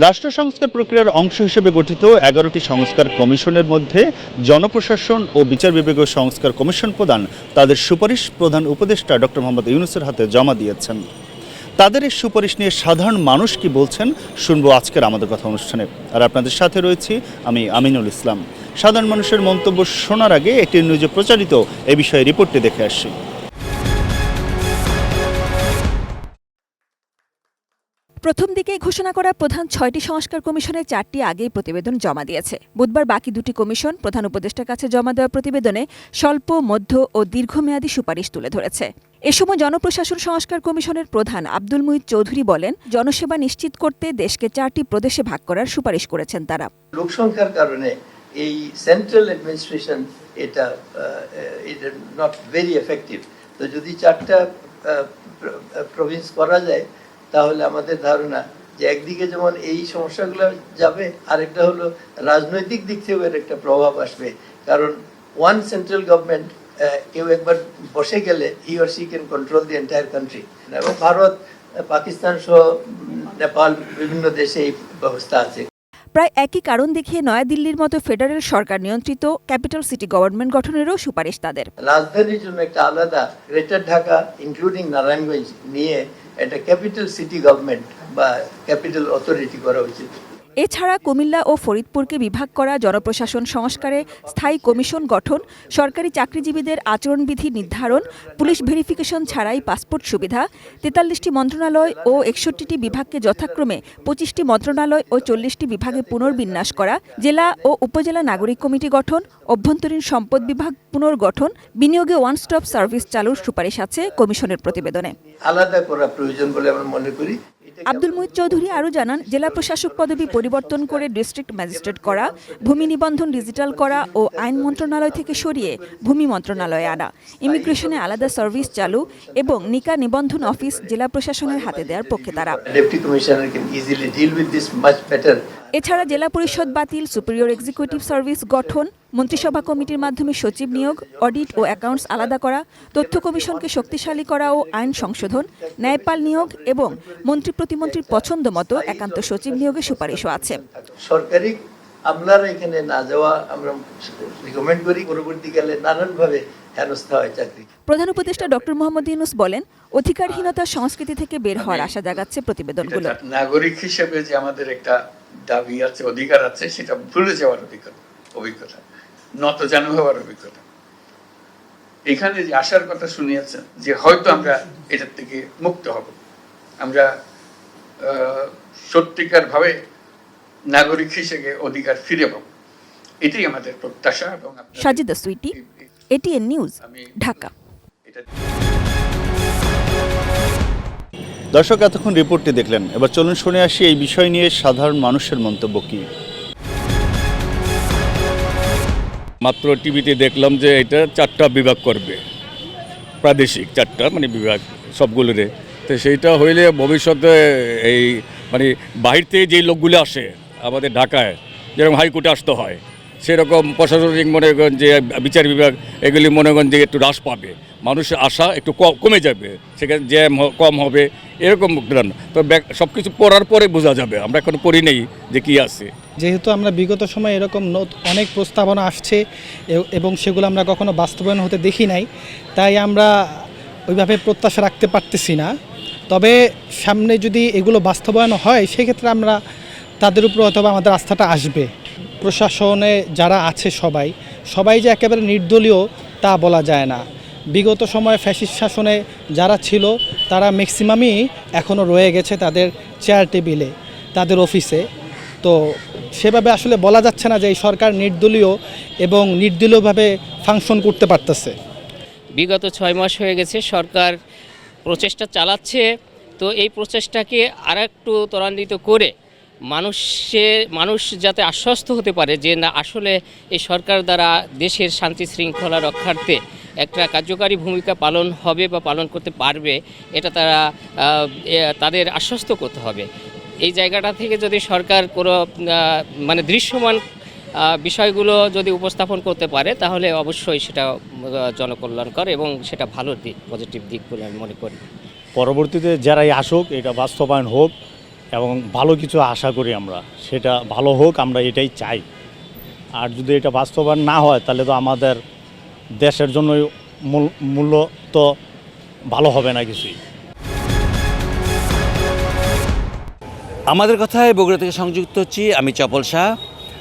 রাষ্ট্র সংস্কার প্রক্রিয়ার অংশ হিসেবে গঠিত 11টি সংস্কার কমিশনের মধ্যে জনপ্রশাসন ও বিচার বিভাগীয় সংস্কার কমিশন প্রধান তাদের সুপারিশ প্রধান উপদেষ্টা ডক্টর মোহাম্মদ ইউনূসের হাতে জমা দিয়েছেন। তাদের এই সুপারিশ নিয়ে সাধারণ মানুষ কি বলছেন শুনবো আজকের আমাদের কথা অনুষ্ঠানে। আর আপনাদের সাথে রয়েছি আমি আমিনুল ইসলাম। সাধারণ মানুষের মন্তব্য শোনার আগে একটি নিউজে প্রচারিত এ বিষয়ে রিপোর্টটি দেখে আসি। প্রথম দিকে ঘোষণা করা প্রধান 6টি সংস্কার কমিশনের 4টি আগেই প্রতিবেদন জমা দিয়েছে। বুধবার বাকি 2টি কমিশন প্রধান উপদেষ্টার কাছে জমা দেওয়া প্রতিবেদনে স্বল্প, মধ্য ও দীর্ঘমেয়াদী সুপারিশ তুলে ধরেছে। এ সময় জনপ্রশাসন সংস্কার কমিশনের প্রধান আব্দুল মুহিত চৌধুরী বলেন, জনসেবা নিশ্চিত করতে দেশকে 4টি প্রদেশে ভাগ করার সুপারিশ করেছেন তারা। লোকসংখ্যার কারণে এই সেন্ট্রাল অ্যাডমিনিস্ট্রেশন এটা নট ভেরি এফেক্টিভ। তো যদি 4টা প্রভিন্স করা যায় তাহলে আমাদের ধারণা যে একদিকে যেমন এই সমস্যাগুলো যাবে, আরেকটা হলো রাজনৈতিক দিক থেকেও এর একটা প্রভাব আসবে। কারণ ওয়ান সেন্ট্রাল গভর্নমেন্ট কেউ একবার বসে গেলে he or she can control the entire country. এবং ভারত, পাকিস্তান সহ নেপাল, বিভিন্ন দেশে এই ব্যবস্থা আছে। প্রায় একই কারণ দেখিয়ে নয়াদিল্লির মতো ফেডারেল সরকার নিয়ন্ত্রিত ক্যাপিটাল সিটি গভর্নমেন্ট গঠনেরও সুপারিশ তাদের। রাজধানীর জন্য একটা আলাদা গ্রেটার ঢাকা ইনক্লুডিং নারায়ণগঞ্জ নিয়ে একটা ক্যাপিটাল সিটি গভর্নমেন্ট বা ক্যাপিটাল অথরিটি করা উচিত। এছাড়া কুমিল্লা ও ফরিদপুরকে বিভাগ করা, জনপ্রশাসন সংস্কারে স্থায়ী কমিশন গঠন, সরকারি চাকরিজীবীদের আচরণবিধি নির্ধারণ, পুলিশ ভেরিফিকেশন ছাড়াই পাসপোর্ট সুবিধা, 43টি মন্ত্রণালয় ও 61টি বিভাগকে যথাক্রমে 25টি মন্ত্রণালয় ও 40টি বিভাগে পুনর্বিন্যাস করা, জেলা ও উপজেলা নাগরিক কমিটি গঠন, অভ্যন্তরীণ সম্পদ বিভাগ পুনর্গঠন, বিনিয়োগে ওয়ান স্টপ সার্ভিস চালুর সুপারিশ আছে কমিশনের প্রতিবেদনে। আলাদা করা প্রয়োজন বলে আমরা মনে করি। আব্দুল মুহিত চৌধুরী আরও জানান, জেলা প্রশাসক পদবি পরিবর্তন করে ডিস্ট্রিক্ট ম্যাজিস্ট্রেট করা, ভূমি নিবন্ধন ডিজিটাল করা ও আইন মন্ত্রণালয় থেকে সরিয়ে ভূমি মন্ত্রণালয়ে আনা, ইমিগ্রেশনে আলাদা সার্ভিস চালু এবং নিকা নিবন্ধন অফিস জেলা প্রশাসনের হাতে দেওয়ার পক্ষে তারা। এছাড়া জেলা পরিষদ বাতিল, সুপিরিয়র এক্সিকিউটিভ সার্ভিস গঠন, মন্ত্রিসভা কমিটির মাধ্যমে সচিব নিয়োগ, অডিট ও অ্যাকাউন্টস আলাদা করা, তথ্য কমিশনকে শক্তিশালী করা ও আইন সংশোধন, ন্যায়পাল নিয়োগ এবং মন্ত্রী প্রতিমন্ত্রীর পছন্দ মতো একান্ত সচিব নিয়োগের সুপারিশও আছে। সরকারি আমলারা এখানে না যাওয়া আমরা রিকমেন্ড করি। পরবর্তীকালে নানানভাবে হেনস্থা হয় চাকরি। প্রধান উপদেষ্টা ডক্টর মোহাম্মদ ইউনূস বলেন, অধিকারহীনতার সংস্কৃতি থেকে বের হওয়ার আশা জাগাচ্ছে প্রতিবেদনগুলো। নাগরিক হিসেবে যে আমাদের একটা দাবি আছে, অধিকার আছে, সেটা ভুলে যাওয়ার অভিজ্ঞতা, নত জানু হওয়ার অভিজ্ঞতা। এখানে যে আশার কথা শুনিয়েছেন যে হয়তো আমরা এটার থেকে মুক্ত হব, আমরা সত্যিকার ভাবে নাগরিক হিসেবে অধিকার ফিরে পাব, এটাই আমাদের প্রত্যাশা। এবং সাজিদা সুইটি, এটিএন নিউজ, ঢাকা। দর্শক, এতক্ষণ রিপোর্টটি দেখলেন, এবার চলুন শুনে আসি এই বিষয় নিয়ে সাধারণ মানুষের মন্তব্য কি। মাত্র টিভিতে দেখলাম যে এটা 4টা বিভাগ করবে, প্রাদেশিক 4টা মানে বিভাগ সবগুলোরে। তো সেইটা হইলে ভবিষ্যতে এই মানে বাহির থেকে যেই লোকগুলো আসে আমাদের ঢাকায়, যেরকম হাইকোর্টে আসতে হয়, সেরকম প্রশাসনিক মনে করেন যে বিচার বিভাগ, এগুলি মনে করেন যে একটু হ্রাস পাবে, মানুষের আশা একটু কমে যাবে, সেখানে জ্যাম কম হবে, এরকম তো সব কিছু পড়ার পরে বোঝা যাবে। আমরা এখন পড়ি নেই যে কি আছে। যেহেতু আমরা বিগত সময়ে এরকম অনেক প্রস্তাবনা আসছে এবং সেগুলো আমরা কখনো বাস্তবায়ন হতে দেখি নাই, তাই আমরা ওইভাবে প্রত্যাশা রাখতে পারতেছি না। তবে সামনে যদি এগুলো বাস্তবায়ন হয়, সেক্ষেত্রে আমরা তাদের উপর অথবা আমাদের আস্থাটা আসবে। প্রশাসনে যারা আছে সবাই যে একেবারে নির্দলীয় তা বলা যায় না। বিগত সময়ে ফ্যাসিস্ট শাসনে যারা ছিল তারা ম্যাক্সিমামই এখনও রয়ে গেছে তাদের চেয়ার টেবিলে, তাদের অফিসে। তো সেভাবে আসলে বলা যাচ্ছে না যে এই সরকার নির্দলীয় এবং নির্দলীয়ভাবে ফাংশন করতে পারতেছে। বিগত 6 মাস হয়ে গেছে সরকার প্রচেষ্টা চালাচ্ছে, তো এই প্রচেষ্টাকে আরেকটু ত্বরান্বিত করে মানুষ যাতে আশ্বস্ত হতে পারে যে না, আসলে এই সরকার দ্বারা দেশের শান্তি শৃঙ্খলা রক্ষার্থে একটা কার্যকারী ভূমিকা পালন হবে বা পালন করতে পারবে, এটা তাদের আশ্বস্ত করতে হবে। এই জায়গাটা থেকে যদি সরকার কোনো মানে দৃশ্যমান বিষয়গুলো যদি উপস্থাপন করতে পারে, তাহলে অবশ্যই সেটা জনকল্যাণকর এবং সেটা ভালো দিক, পজিটিভ দিক বলে আমি মনে করি। পরবর্তীতে যারাই আসুক, এটা বাস্তবায়ন হোক, এবং ভালো কিছু আশা করি আমরা, সেটা ভালো হোক, আমরা এটাই চাই। আর যদি এটা বাস্তবায়ন না হয় তাহলে তো আমাদের দেশের জন্য মূল্য তো ভালো হবে না কিছুই। আমাদের কথায় বগুড়া থেকে সংযুক্ত হচ্ছি আমি চপল শাহ।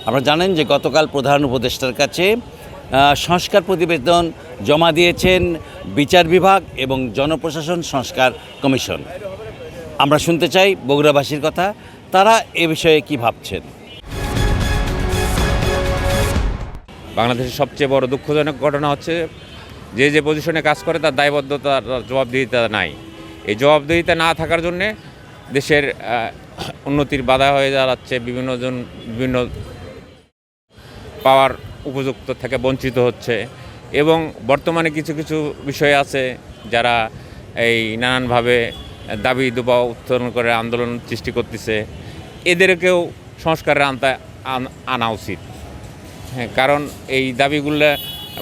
আপনারা জানেন যে গতকাল প্রধান উপদেষ্টার কাছে সংস্কার প্রতিবেদন জমা দিয়েছেন বিচার বিভাগ এবং জনপ্রশাসন সংস্কার কমিশন। আমরা শুনতে চাই বগুড়াবাসীর কথা, তারা এ বিষয়ে কি ভাবছেন। বাংলাদেশের সবচেয়ে বড় দুঃখজনক ঘটনা হচ্ছে যে পজিশনে কাজ করে তার দায়বদ্ধতার জবাবদিহিতা নাই। এই জবাবদিহিতা না থাকার জন্যে দেশের উন্নতির বাধা হয়ে দাঁড়াচ্ছে, বিভিন্ন পাওয়ার উপযুক্ত থেকে বঞ্চিত হচ্ছে। এবং বর্তমানে কিছু কিছু বিষয় আছে যারা এই নানানভাবে দাবি দুবা উত্তোলন করে আন্দোলন সৃষ্টি করতেছে, এদেরকেও সংস্কারের আওতায় আনা উচিত। হ্যাঁ, কারণ এই দাবিগুলো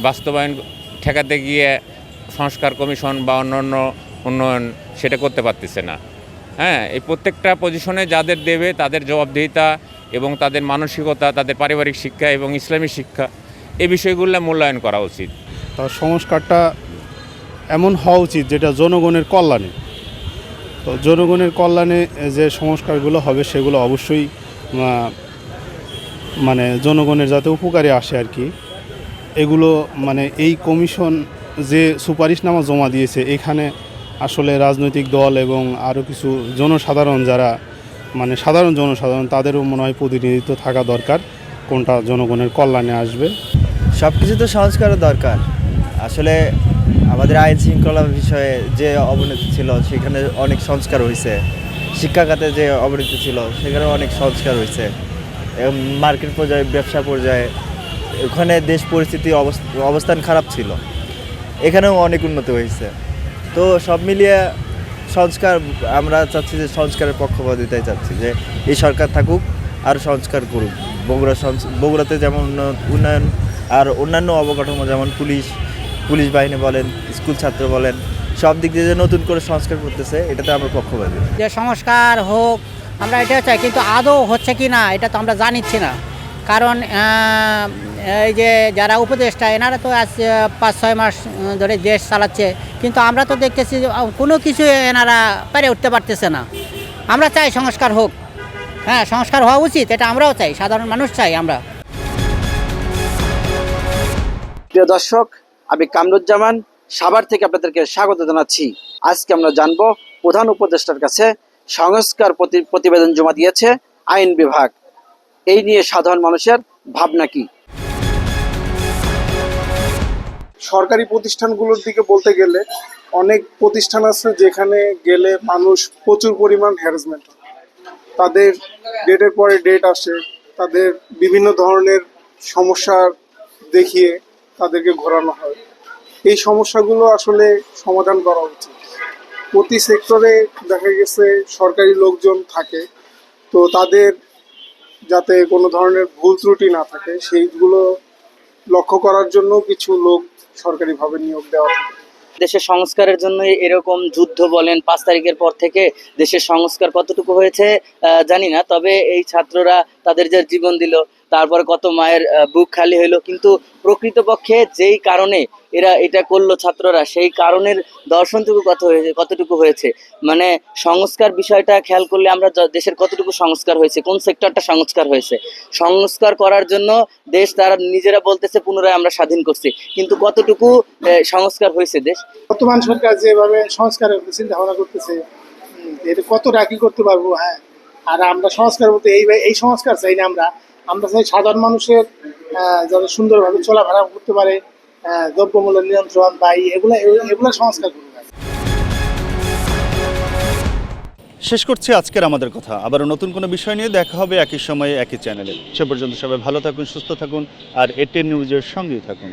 বাস্তবায়ন ঠেকাতে গিয়ে সংস্কার কমিশন বা অন্যান্য উন্নয়ন সেটা করতে পারতেছে না। হ্যাঁ, এই প্রত্যেকটা পজিশনে যাদের দেবে তাদের জবাবদিহিতা এবং তাদের মানসিকতা, তাদের পারিবারিক শিক্ষা এবং ইসলামী শিক্ষা, এই বিষয়গুলো মূল্যায়ন করা উচিত। তার সংস্কারটা এমন হওয়া উচিত যেটা জনগণের কল্যাণে। তো জনগণের কল্যাণে যে সংস্কারগুলো হবে সেগুলো অবশ্যই মানে জনগণের যাতে উপকারে আসে আর কি। এগুলো মানে এই কমিশন যে সুপারিশনামা জমা দিয়েছে, এখানে আসলে রাজনৈতিক দল এবং আরও কিছু জনসাধারণ যারা মানে সাধারণ জনসাধারণ, তাদেরও মনে হয় প্রতিনিধিত্ব থাকা দরকার, কোনটা জনগণের কল্যাণে আসবে। সব কিছু তো সংস্কারের দরকার। আসলে আমাদের আইন শৃঙ্খলা বিষয়ে যে অবনতি ছিল সেখানে অনেক সংস্কার হয়েছে, শিক্ষা খাতে যে অবনতি ছিল সেখানে অনেক সংস্কার হয়েছে, মার্কেট পর্যায়ে, ব্যবসা পর্যায়ে, ওখানে দেশ পরিস্থিতি অবস্থান খারাপ ছিল, এখানেও অনেক উন্নতি হয়েছে। তো সব মিলিয়ে সংস্কার, আমরা চাচ্ছি যে সংস্কারের পক্ষপাতিতাই চাচ্ছি যে এই সরকার থাকুক আর সংস্কার করুক। বগুড়াতে যেমন উন্নয়ন আর অন্যান্য অবকাঠামো যেমন পুলিশ বাহিনী বলেন, স্কুল ছাত্র বলেন, সব দিক দিয়ে যে নতুন করে সংস্কার করতেছে, এটাতে আমরা পক্ষপাতী। যে সংস্কার হোক আমরা এটাও চাই, কিন্তু আদৌ হচ্ছে কি না এটা তো আমরা জানিচ্ছি না। কারণ এই যে যারা উপদেষ্টা এনারা তো আজ 5-6 মাস ধরে দেশ চালাচ্ছে, কিন্তু আমরা তো দেখতেছি কোনো কিছু এনারা পেরে উঠতে পারতেছে না। আমরা চাই সংস্কার হোক, হ্যাঁ সংস্কার হওয়া উচিত, এটা আমরাও চাই, সাধারণ মানুষ চাই আমরা। প্রিয় দর্শক, আমি কামরুজ্জামান সাভার থেকে আপনাদেরকে স্বাগত জানাচ্ছি। আজকে আমরা জানবো প্রধান উপদেষ্টার কাছে সংস্কার প্রতিবেদন জমা দিয়েছে আইন বিভাগ, এই নিয়ে সাধারণ মানুষের ভাবনা কি। সরকারি প্রতিষ্ঠানগুলোর দিকে বলতে গেলে অনেক প্রতিষ্ঠান আছে যেখানে গেলে মানুষ প্রচুর পরিমাণ হ্যারাসমেন্ট, তাদের ডেটের পরে ডেট আসে, তাদের বিভিন্ন ধরনের সমস্যা দেখিয়ে তাদেরকে ঘোরানো হয়। এই সমস্যাগুলো আসলে সমাধান করা উচিত। প্রতি সেক্টরে দেখা গেছে সরকারি লোকজন থাকে, তো তাদের যাতে কোনো ধরনের ভুল ত্রুটি না থাকে সেইগুলো লক্ষ্য করার জন্য কিছু লোক সরকারিভাবে নিয়োগ দেওয়া থাকে। দেশের সংস্কারের জন্য এরকম যুদ্ধ বলেন, 5 তারিখের পর থেকে দেশের সংস্কার কতটুকু হয়েছে জানি না, তবে এই ছাত্ররা তাদের যে জীবন দিল, তারপরে কত মায়ের বুক খালি হইলো, কিন্তু প্রকৃতপক্ষে যেই কারণে এরা এটা করলো ছাত্ররা, সেই কারণের দর্শনটুকু কতটুকু হয়েছে, মানে সংস্কার বিষয়টা খেয়াল করলে আমরা দেশের কতটুকু সংস্কার হয়েছে, কোন সেক্টরটা সংস্কার হয়েছে। সংস্কার করার জন্য দেশ তারা নিজেরা বলতেছে পুনরায় আমরা স্বাধীন করছি, কিন্তু কতটুকু সংস্কার হয়েছে দেশ। বর্তমান সরকার যেভাবে সংস্কারের চিন্তা ভাবনা করতেছে, এটা কতটা কি করতে পারবো। হ্যাঁ, আর আমরা সংস্কার বলতে এই সংস্কার চাই না, আমরা চাই সাধারণ মানুষের যাতে সুন্দরভাবে চলাফেরা করতে পারে, দ্রব্যমূল্য নিয়ন্ত্রণ বা এগুলো সংস্কার করবে। শেষ করছি আজকের আমাদের কথা। আবারও নতুন কোনো বিষয় নিয়ে দেখা হবে একই সময়ে একই চ্যানেলে। সে পর্যন্ত সবাই ভালো থাকুন, সুস্থ থাকুন আর এটিএন নিউজের সঙ্গেই থাকুন।